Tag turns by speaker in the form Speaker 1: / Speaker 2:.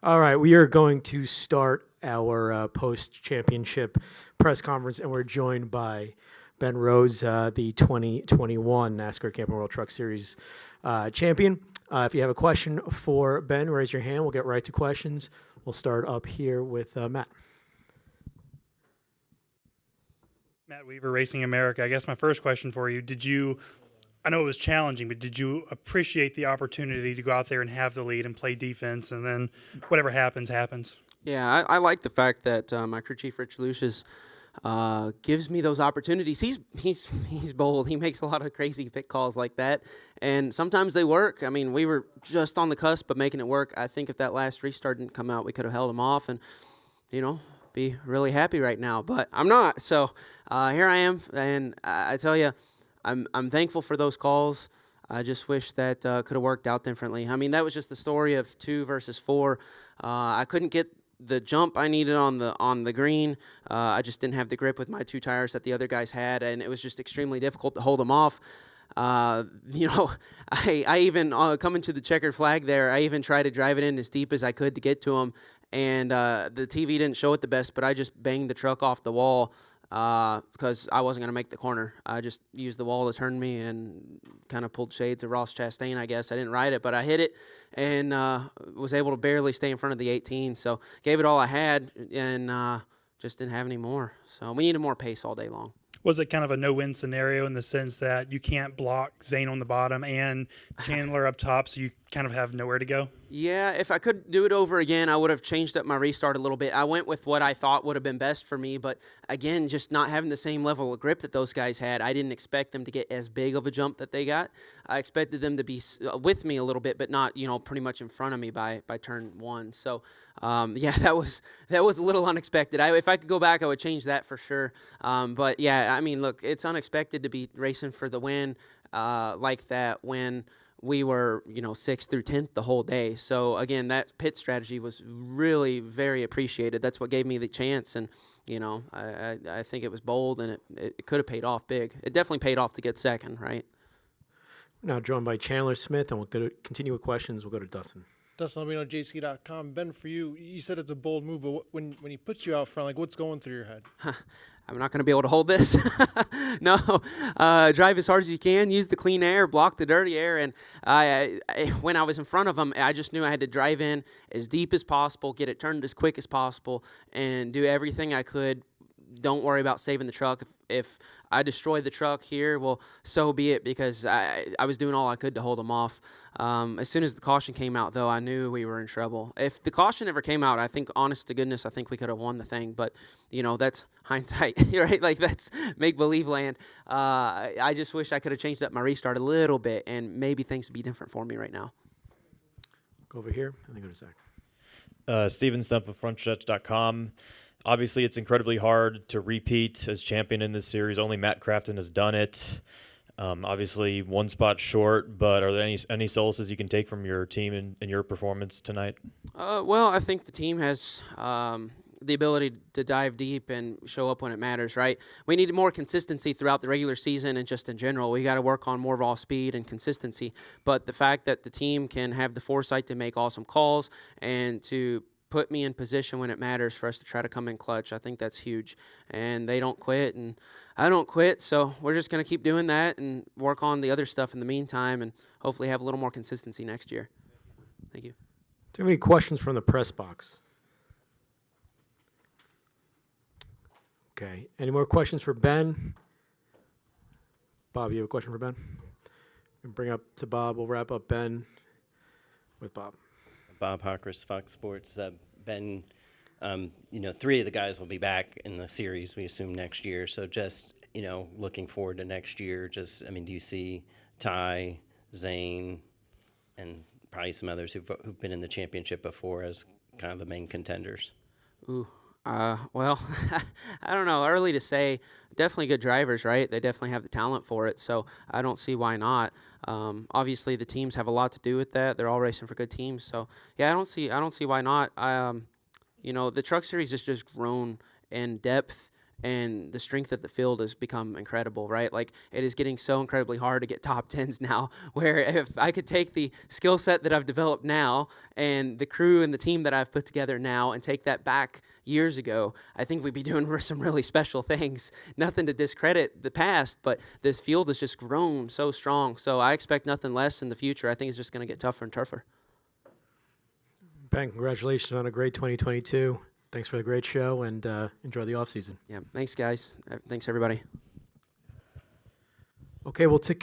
Speaker 1: All right, we are going to start our post-championship press conference, and we're joined by Ben Rhodes, the 2021 NASCAR Camping World Truck Series champion. If you have a question for Ben, raise your hand. We'll get right to questions. We'll start up here with Matt.
Speaker 2: Matt Weaver, Racing America. I guess my first question for you, I know it was challenging, but did you appreciate the opportunity to go out there and have the lead and play defense, and then whatever happens, happens?
Speaker 3: Yeah, I like the fact that my crew chief, Rich Lucius, gives me those opportunities. He's bold. He makes a lot of crazy pick calls like that, and sometimes they work. I mean, we were just on the cusp of making it work. I think if that last restart didn't come out, we could have held him off and, be really happy right now. But I'm not. So here I am, and I tell you, I'm thankful for those calls. I just wish that could have worked out differently. I mean, that was just the story of 2 versus 4. I couldn't get the jump I needed on the green. I just didn't have the grip with my 2 tires that the other guys had, and it was just extremely difficult to hold them off. I even coming to the checkered flag there, I even tried to drive it in as deep as I could to get to him, and the TV didn't show it the best, but I just banged the truck off the wall because I wasn't going to make the corner. I just used the wall to turn me and kind of pulled shades of Ross Chastain, I guess. I didn't ride it, but I hit it and was able to barely stay in front of the 18. So gave it all I had and just didn't have any more. So we needed more pace all day long.
Speaker 2: Was it kind of a no-win scenario in the sense that you can't block Zane on the bottom and Chandler up top, so you kind of have nowhere to go?
Speaker 3: Yeah, if I could do it over again, I would have changed up my restart a little bit. I went with what I thought would have been best for me, but again, just not having the same level of grip that those guys had. I didn't expect them to get as big of a jump that they got. I expected them to be with me a little bit, but not, pretty much in front of me by turn 1. So, yeah, that was a little unexpected. If I could go back, I would change that for sure. But yeah, I mean, look, it's unexpected to be racing for the win like that when we were, 6th through 10th the whole day. So, again, that pit strategy was really very appreciated. That's what gave me the chance. And, I think it was bold, and it could have paid off big. It definitely paid off to get second, right?
Speaker 1: Now joined by Chandler Smith, and we'll continue with questions. We'll go to Dustin.
Speaker 4: Dustin Albino, JC.com. Ben, for you, you said it's a bold move, but when he puts you out front, what's going through your head?
Speaker 3: I'm not going to be able to hold this. No, drive as hard as you can, use the clean air, block the dirty air. And when I was in front of him, I just knew I had to drive in as deep as possible, get it turned as quick as possible, and do everything I could. Don't worry about saving the truck. If I destroy the truck here, well, so be it, because I was doing all I could to hold them off. As soon as the caution came out, though, I knew we were in trouble. If the caution ever came out, I think, honest to goodness, I think we could have won the thing. But, that's hindsight, right? Like, that's make-believe land. I just wish I could have changed up my restart a little bit, and maybe things would be different for me right now.
Speaker 1: Go over here, and then go to Zach.
Speaker 5: Steven Stump of FrontStretch.com. Obviously, it's incredibly hard to repeat as champion in this series. Only Matt Crafton has done it. Obviously, 1 spot short, but are there any solaces you can take from your team and your performance tonight?
Speaker 3: Well, I think the team has the ability to dive deep and show up when it matters, right? We need more consistency throughout the regular season and just in general. We got to work on more raw speed and consistency. But the fact that the team can have the foresight to make awesome calls and to put me in position when it matters for us to try to come in clutch, I think that's huge. And they don't quit, and I don't quit, so we're just going to keep doing that and work on the other stuff in the meantime and hopefully have a little more consistency next year. Thank you.
Speaker 1: Do you have any questions from the press box? Okay. Any more questions for Ben? Bob, you have a question for Ben? We'll bring up to Bob. We'll wrap up Ben with Bob.
Speaker 6: Bob Hawkers, Fox Sports. Ben, 3 of the guys will be back in the series, we assume, next year. So just, looking forward to next year, do you see Ty, Zane, and probably some others who've been in the championship before as kind of the main contenders?
Speaker 3: Well, I don't know. Early to say. Definitely good drivers, right? They definitely have the talent for it, so I don't see why not. Obviously, the teams have a lot to do with that. They're all racing for good teams, so yeah, I don't see why not. The Truck Series has just grown in depth and the strength of the field has become incredible, right? Like, it is getting so incredibly hard to get top 10s now, where if I could take the skill set that I've developed now and the crew and the team that I've put together now and take that back years ago, I think we'd be doing some really special things. Nothing to discredit the past, but this field has just grown so strong. So I expect nothing less in the future. I think it's just going to get tougher and tougher.
Speaker 1: Ben, congratulations on a great 2022. Thanks for the great show, and enjoy the offseason.
Speaker 3: Yeah, thanks, guys. Thanks, everybody.
Speaker 1: Okay, well, to